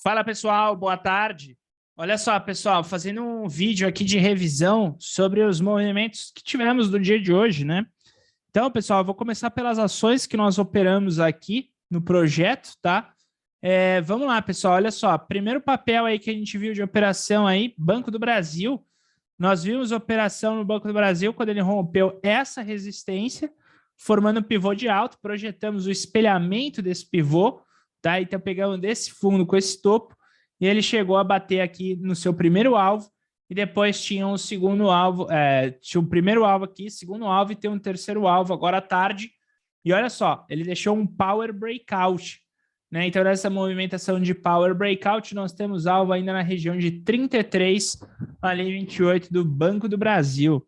Fala, pessoal, boa tarde. Olha só, pessoal, fazendo um vídeo aqui de revisão sobre os movimentos que tivemos no dia de hoje, né? Então, pessoal, eu vou começar pelas ações que nós operamos aqui no projeto, tá? Vamos lá, pessoal, olha só. Primeiro papel aí que a gente viu de operação aí, Banco do Brasil. Nós vimos operação no Banco do Brasil quando ele rompeu essa resistência, formando um pivô de alta, projetamos o espelhamento desse pivô, tá? Então, pegamos desse fundo com esse topo, e ele chegou a bater aqui no seu primeiro alvo, e depois tinha um segundo alvo, tinha um primeiro alvo aqui, segundo alvo, e tem um terceiro alvo agora à tarde. E olha só, ele deixou um Power Breakout, né? Então, nessa movimentação de Power Breakout, nós temos alvo ainda na região de 33, ali 28 do Banco do Brasil.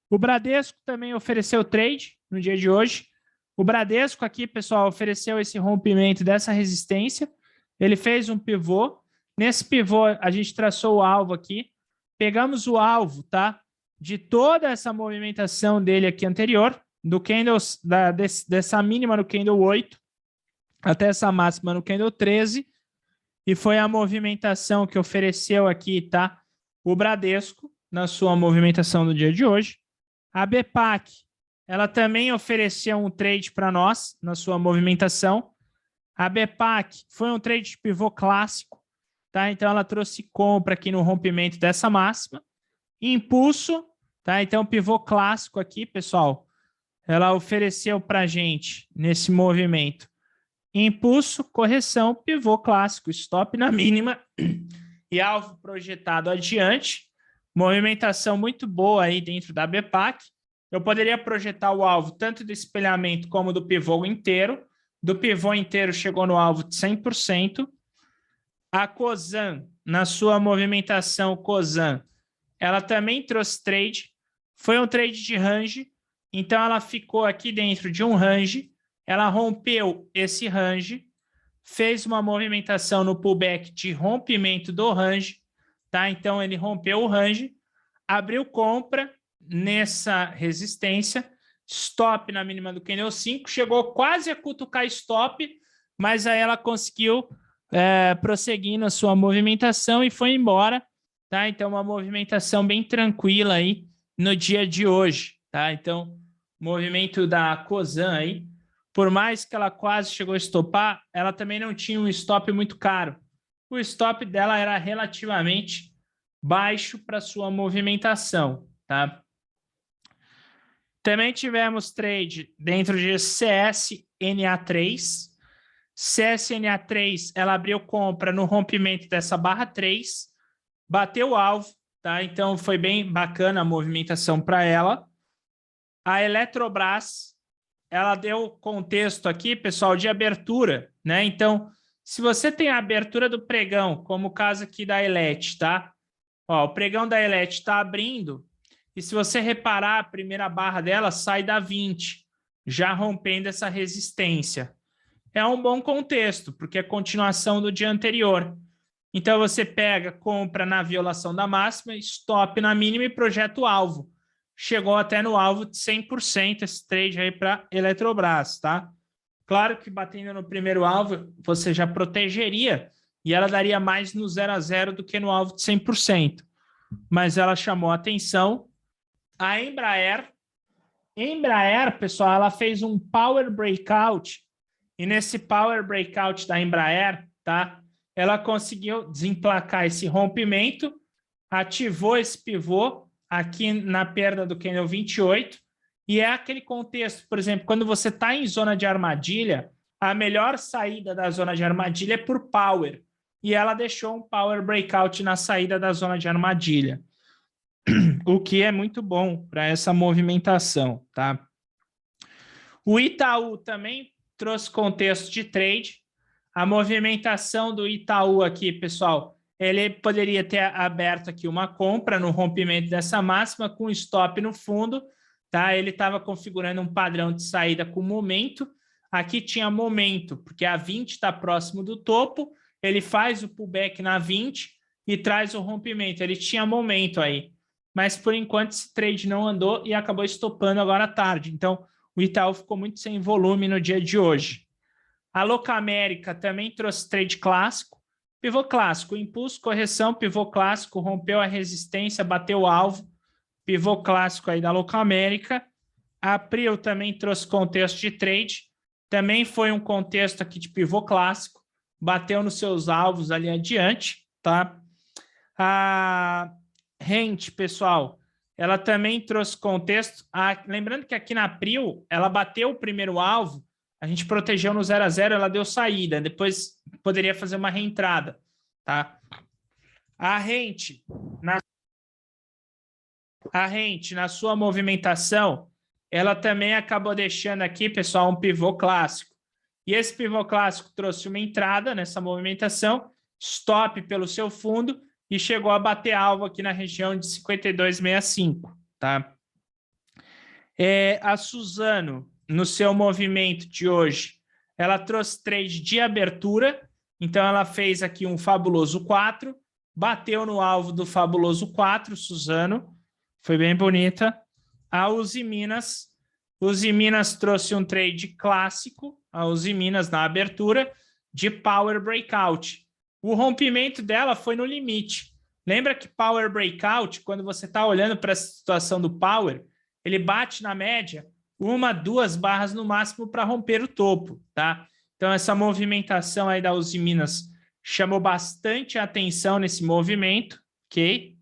O Bradesco também ofereceu trade no dia de hoje. O Bradesco aqui, pessoal, ofereceu esse rompimento dessa resistência. Ele fez um pivô. Nesse pivô, a gente traçou o alvo aqui. Pegamos o alvo, tá? De toda essa movimentação dele aqui anterior, do candle, dessa mínima no candle 8 até essa máxima no candle 13, e foi a movimentação que ofereceu aqui, tá? O Bradesco, na sua movimentação do dia de hoje. A BPAC, ela também ofereceu um trade para nós, na sua movimentação. A BPAC foi um trade de pivô clássico, tá? Então, ela trouxe compra aqui no rompimento dessa máxima. Impulso, tá? Então, pivô clássico aqui, pessoal, ela ofereceu para a gente, nesse movimento, impulso, correção, pivô clássico, stop na mínima e alvo projetado adiante. Movimentação muito boa aí dentro da BPAC. Eu poderia projetar o alvo tanto do espelhamento como do pivô inteiro. Do pivô inteiro chegou no alvo de 100%. A Cosan, na sua movimentação Cosan, ela também trouxe trade. Foi um trade de range. Então, ela ficou aqui dentro de um range. Ela rompeu esse range, fez uma movimentação no pullback de rompimento do range, tá? Então, ele rompeu o range, abriu compra nessa resistência, stop na mínima do candle 5, chegou quase a cutucar stop, mas aí ela conseguiu prosseguir na sua movimentação e foi embora, tá? Então, uma movimentação bem tranquila aí no dia de hoje, tá? Então, movimento da Cosan aí, por mais que ela quase chegou a estopar, ela também não tinha um stop muito caro. O stop dela era relativamente baixo para sua movimentação, tá? Também tivemos trade dentro de CSNA3. CSNA3, ela abriu compra no rompimento dessa barra 3, bateu o alvo, tá? Então foi bem bacana a movimentação para ela. A Eletrobras, ela deu contexto aqui, pessoal, de abertura, né? Então, se você tem a abertura do pregão, como o caso aqui da Elet, tá? Ó, o pregão da Elet está abrindo, e se você reparar, a primeira barra dela sai da 20, já rompendo essa resistência. É um bom contexto, porque é continuação do dia anterior. Então, você pega, compra na violação da máxima, stop na mínima e projeta o alvo. Chegou até no alvo de 100% esse trade aí para Eletrobras, tá? Claro que batendo no primeiro alvo, você já protegeria e ela daria mais no 0 a 0 do que no alvo de 100%. Mas ela chamou a atenção. A Embraer, pessoal, ela fez um Power Breakout e nesse Power Breakout da Embraer, tá? Ela conseguiu desemplacar esse rompimento, ativou esse pivô aqui na perda do candle 28, e é aquele contexto, por exemplo, quando você está em zona de armadilha, a melhor saída da zona de armadilha é por power, e ela deixou um power breakout na saída da zona de armadilha, o que é muito bom para essa movimentação, tá? O Itaú também trouxe contexto de trade. A movimentação do Itaú aqui, pessoal, ele poderia ter aberto aqui uma compra no rompimento dessa máxima com stop no fundo, tá? Ele estava configurando um padrão de saída com momento. Aqui tinha momento, porque a 20 está próximo do topo, ele faz o pullback na 20 e traz o rompimento. Ele tinha momento aí, mas por enquanto esse trade não andou e acabou estopando agora à tarde. Então, o Itaú ficou muito sem volume no dia de hoje. A Locamérica também trouxe trade clássico, Pivô clássico, impulso, correção, pivô clássico, rompeu a resistência, bateu o alvo, pivô clássico aí da Locamérica. A Prio também trouxe contexto de trade, também foi um contexto aqui de pivô clássico, bateu nos seus alvos ali adiante, tá? A Rent, pessoal, ela também trouxe contexto. Lembrando que aqui na Prio, ela bateu o primeiro alvo, a gente protegeu no 0 a 0, ela deu saída, depois poderia fazer uma reentrada, tá? A Rent, na sua movimentação, ela também acabou deixando aqui, pessoal, um pivô clássico. E esse pivô clássico trouxe uma entrada nessa movimentação, stop pelo seu fundo e chegou a bater alvo aqui na região de 52,65, tá? A Suzano, no seu movimento de hoje, ela trouxe trade de abertura, então ela fez aqui um fabuloso 4, bateu no alvo do fabuloso 4, Suzano, foi bem bonita. A Uzi Minas trouxe um trade clássico, a Uzi Minas na abertura, de Power Breakout. O rompimento dela foi no limite. Lembra que Power Breakout, quando você está olhando para a situação do Power, ele bate na média 1, 2 barras no máximo para romper o topo, tá? Então, essa movimentação aí da Uzi Minas chamou bastante atenção nesse movimento, ok?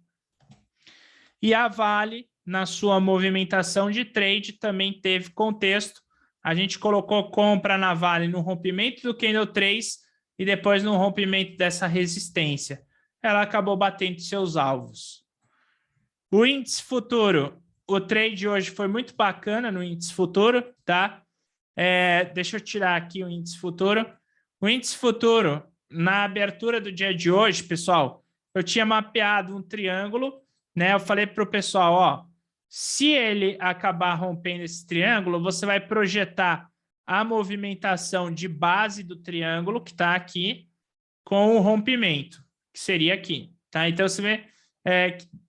E a Vale, na sua movimentação de trade, também teve contexto. A gente colocou compra na Vale no rompimento do candle 3 e depois no rompimento dessa resistência. Ela acabou batendo seus alvos. O índice futuro, o trade hoje foi muito bacana no índice futuro, tá? Deixa eu tirar aqui o índice futuro. O índice futuro, na abertura do dia de hoje, pessoal, eu tinha mapeado um triângulo, né? Eu falei para o pessoal, ó, se ele acabar rompendo esse triângulo, você vai projetar a movimentação de base do triângulo, que está aqui, com o rompimento, que seria aqui, tá? Então, você vê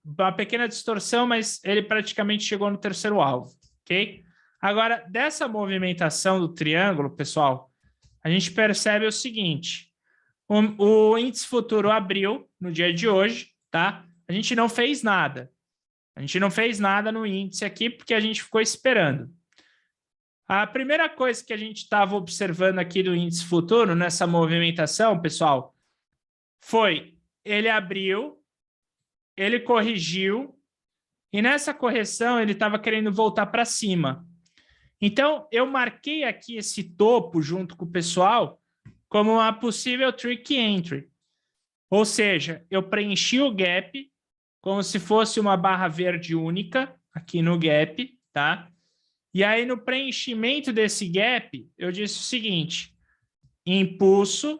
uma pequena distorção, mas ele praticamente chegou no terceiro alvo, ok? Agora, dessa movimentação do triângulo, pessoal, a gente percebe o seguinte, o índice futuro abriu no dia de hoje, tá? A gente não fez nada. A gente não fez nada no índice aqui porque a gente ficou esperando. A primeira coisa que a gente estava observando aqui do índice futuro, nessa movimentação, pessoal, foi ele abriu, ele corrigiu, e nessa correção ele estava querendo voltar para cima. Então, eu marquei aqui esse topo junto com o pessoal como uma possível trick entry. Ou seja, eu preenchi o gap como se fosse uma barra verde única aqui no gap, tá? E aí, no preenchimento desse gap, eu disse o seguinte, impulso,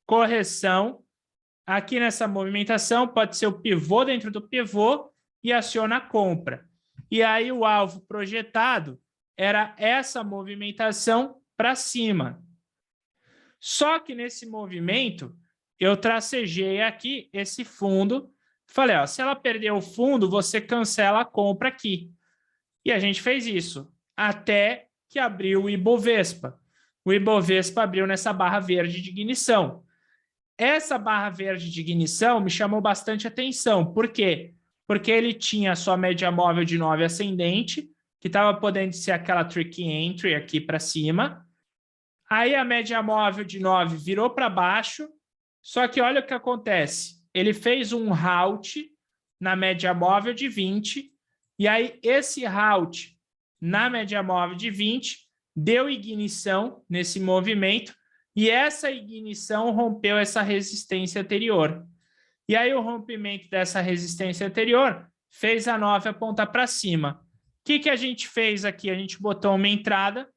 correção, aqui nessa movimentação pode ser o pivô dentro do pivô e aciona a compra. E aí, o alvo projetado era essa movimentação para cima. Só que nesse movimento, eu tracejei aqui esse fundo. Falei, ó, se ela perder o fundo, você cancela a compra aqui. E a gente fez isso, até que abriu o Ibovespa. O Ibovespa abriu nessa barra verde de ignição. Essa barra verde de ignição me chamou bastante atenção. Por quê? Porque ele tinha a sua média móvel de 9 ascendente, que estava podendo ser aquela tricky entry aqui para cima. Aí a média móvel de 9 virou para baixo, só que olha o que acontece. Ele fez um halt na média móvel de 20, e aí esse halt na média móvel de 20 deu ignição nesse movimento, e essa ignição rompeu essa resistência anterior. E aí o rompimento dessa resistência anterior fez a 9 apontar para cima. O que a gente fez aqui? A gente botou uma entrada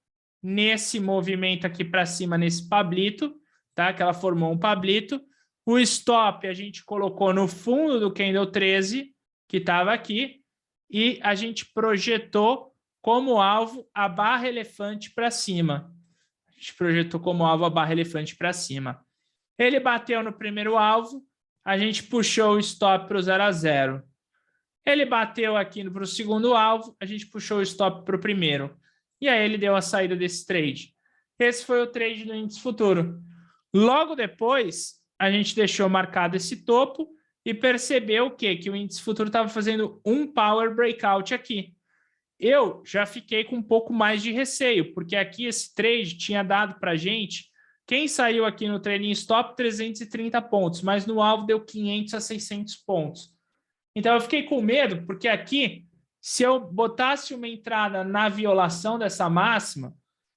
nesse movimento aqui para cima, nesse pablito, tá? Que ela formou um pablito. O stop a gente colocou no fundo do candle 13, que estava aqui, e a gente projetou como alvo a barra elefante para cima. A gente projetou como alvo a barra elefante para cima. Ele bateu no primeiro alvo, a gente puxou o stop para o 0 a 0. Ele bateu aqui para o segundo alvo, a gente puxou o stop para o primeiro. E aí ele deu a saída desse trade. Esse foi o trade do índice futuro. Logo depois, a gente deixou marcado esse topo e percebeu o quê? Que o índice futuro estava fazendo um power breakout aqui. Eu já fiquei com um pouco mais de receio, porque aqui esse trade tinha dado para a gente, quem saiu aqui no trailing stop, 330 pontos, mas no alvo deu 500 a 600 pontos. Então eu fiquei com medo, porque aqui, se eu botasse uma entrada na violação dessa máxima,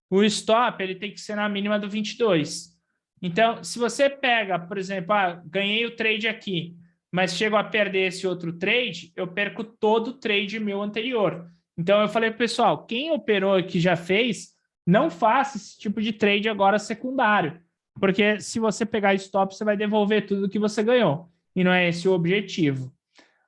o stop ele tem que ser na mínima do 22. Então, se você pega, por exemplo, ganhei o trade aqui, mas chego a perder esse outro trade, eu perco todo o trade meu anterior. Então, eu falei, pessoal, quem operou aqui já fez, não faça esse tipo de trade agora secundário, porque se você pegar stop, você vai devolver tudo que você ganhou, e não é esse o objetivo.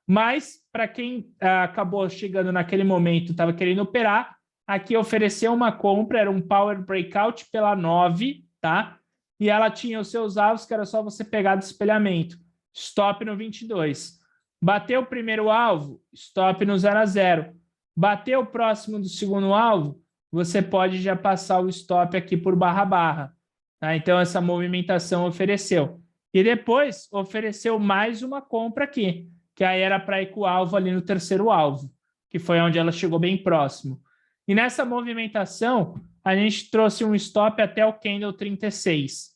Mas, para quem acabou chegando naquele momento, estava querendo operar, aqui ofereceu uma compra, era um power breakout pela 9, tá? E ela tinha os seus alvos, que era só você pegar do espelhamento. Stop no 22. Bateu o primeiro alvo, stop no 0 a 0. Bateu o próximo do segundo alvo, você pode já passar o stop aqui por barra. Tá? Então, essa movimentação ofereceu. E depois, ofereceu mais uma compra aqui, que aí era para ir com o alvo ali no terceiro alvo, que foi onde ela chegou bem próximo. E nessa movimentação, a gente trouxe um stop até o candle 36.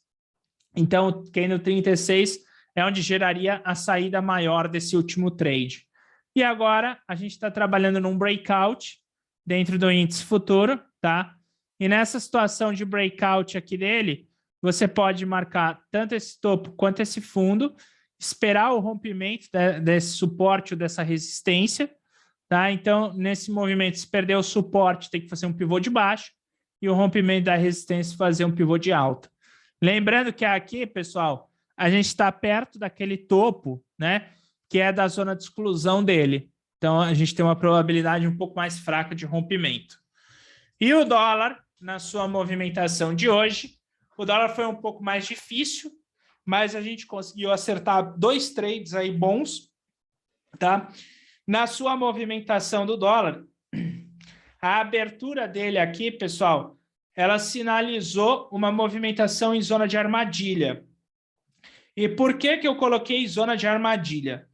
Então, o candle 36 é onde geraria a saída maior desse último trade. E agora, a gente está trabalhando num breakout dentro do índice futuro, tá? E nessa situação de breakout aqui dele, você pode marcar tanto esse topo quanto esse fundo, esperar o rompimento desse suporte ou dessa resistência, tá? Então, nesse movimento, se perder o suporte, tem que fazer um pivô de baixo e o rompimento da resistência fazer um pivô de alta. Lembrando que aqui, pessoal, a gente está perto daquele topo, né? Que é da zona de exclusão dele. Então, a gente tem uma probabilidade um pouco mais fraca de rompimento. E o dólar, na sua movimentação de hoje, o dólar foi um pouco mais difícil, mas a gente conseguiu acertar 2 trades aí bons, tá? Na sua movimentação do dólar, a abertura dele aqui, pessoal, ela sinalizou uma movimentação em zona de armadilha. E por que eu coloquei zona de armadilha?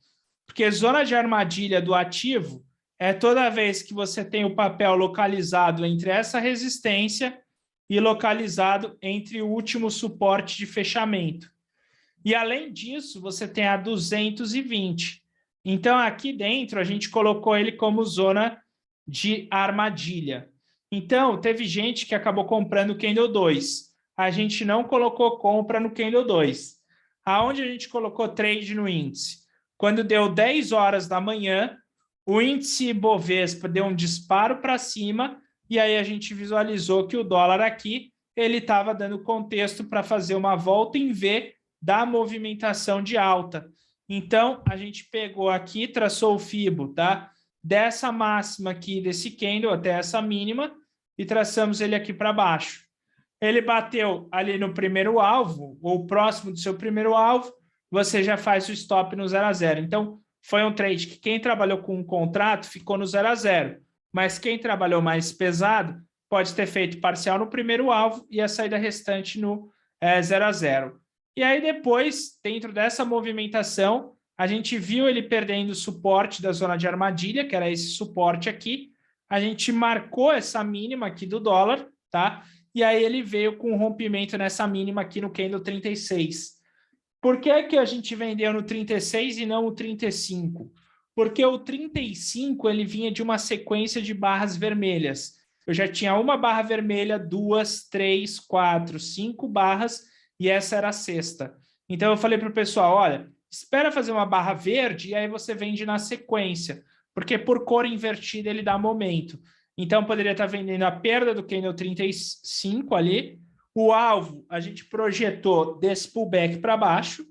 Porque zona de armadilha do ativo é toda vez que você tem o papel localizado entre essa resistência e localizado entre o último suporte de fechamento. E, além disso, você tem a 220. Então, aqui dentro, a gente colocou ele como zona de armadilha. Então, teve gente que acabou comprando o Candle 2. A gente não colocou compra no Candle 2. Aonde a gente colocou trade no índice? Quando deu 10 horas da manhã, o índice Bovespa deu um disparo para cima e aí a gente visualizou que o dólar aqui ele estava dando contexto para fazer uma volta em V da movimentação de alta. Então, a gente pegou aqui, traçou o FIBO, tá? Dessa máxima aqui, desse candle até essa mínima e traçamos ele aqui para baixo. Ele bateu ali no primeiro alvo, ou próximo do seu primeiro alvo, você já faz o stop no 0 a 0. Então, foi um trade que quem trabalhou com um contrato ficou no 0 a 0, mas quem trabalhou mais pesado pode ter feito parcial no primeiro alvo e a saída restante no 0 a 0. E aí depois, dentro dessa movimentação, a gente viu ele perdendo o suporte da zona de armadilha, que era esse suporte aqui. A gente marcou essa mínima aqui do dólar, tá? E aí ele veio com um rompimento nessa mínima aqui no candle 36. Por que que a gente vendeu no 36 e não o 35? Porque o 35 ele vinha de uma sequência de barras vermelhas. Eu já tinha uma barra vermelha, 2, 3, 4, 5 barras e essa era a sexta. Então eu falei para o pessoal, olha, espera fazer uma barra verde e aí você vende na sequência, porque por cor invertida ele dá momento. Então poderia estar vendendo a perda do candle 35 ali. O alvo a gente projetou desse pullback para baixo,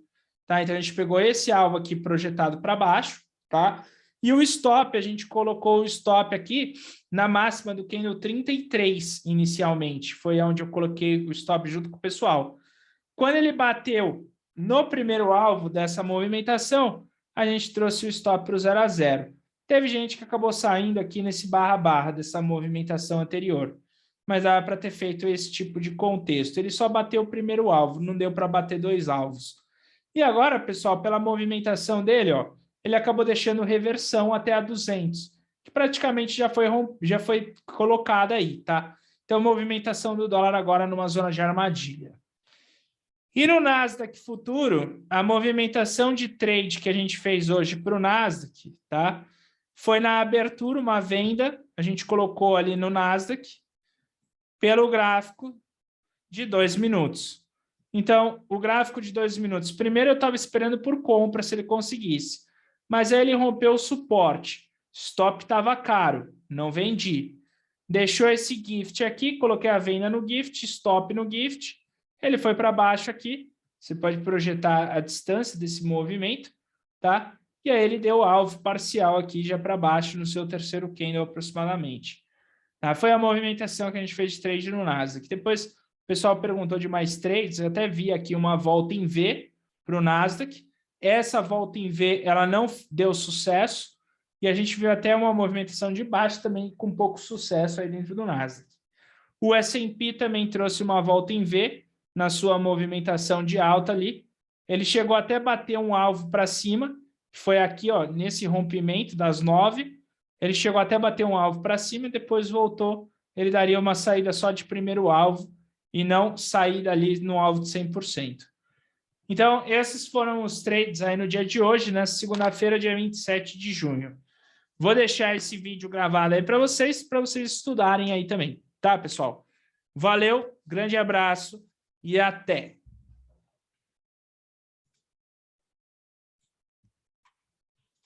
tá? Então a gente pegou esse alvo aqui projetado para baixo, tá? E o stop, a gente colocou o stop aqui na máxima do candle 33 inicialmente. Foi onde eu coloquei o stop junto com o pessoal. Quando ele bateu no primeiro alvo dessa movimentação, a gente trouxe o stop para o 0 a 0. Teve gente que acabou saindo aqui nesse barra-barra dessa movimentação anterior, mas dava para ter feito esse tipo de contexto. Ele só bateu o primeiro alvo, não deu para bater 2 alvos. E agora, pessoal, pela movimentação dele, ó, ele acabou deixando reversão até a 200, que praticamente já foi colocada aí, tá? Então, movimentação do dólar agora numa zona de armadilha. E no Nasdaq Futuro, a movimentação de trade que a gente fez hoje para o Nasdaq, tá? Foi na abertura uma venda, a gente colocou ali no Nasdaq, pelo gráfico de 2 minutos. Então, o gráfico de 2 minutos. Primeiro eu estava esperando por compra, se ele conseguisse. Mas aí ele rompeu o suporte. Stop estava caro, não vendi. Deixou esse gift aqui, coloquei a venda no gift, stop no gift. Ele foi para baixo aqui. Você pode projetar a distância desse movimento, tá? E aí ele deu alvo parcial aqui já para baixo no seu terceiro candle aproximadamente. Tá? Foi a movimentação que a gente fez de trade no Nasdaq. Depois o pessoal perguntou de mais trades, eu até vi aqui uma volta em V para o Nasdaq. Essa volta em V ela não deu sucesso e a gente viu até uma movimentação de baixo também com pouco sucesso aí dentro do Nasdaq. O S&P também trouxe uma volta em V na sua movimentação de alta ali. Ele chegou até a bater um alvo para cima, que foi aqui, ó, nesse rompimento das 9. Ele chegou até a bater um alvo para cima e depois voltou. Ele daria uma saída só de primeiro alvo e não saída ali no alvo de 100%. Então, esses foram os trades aí no dia de hoje, na segunda-feira, dia 27 de junho. Vou deixar esse vídeo gravado aí para vocês estudarem aí também, tá, pessoal? Valeu, grande abraço e até!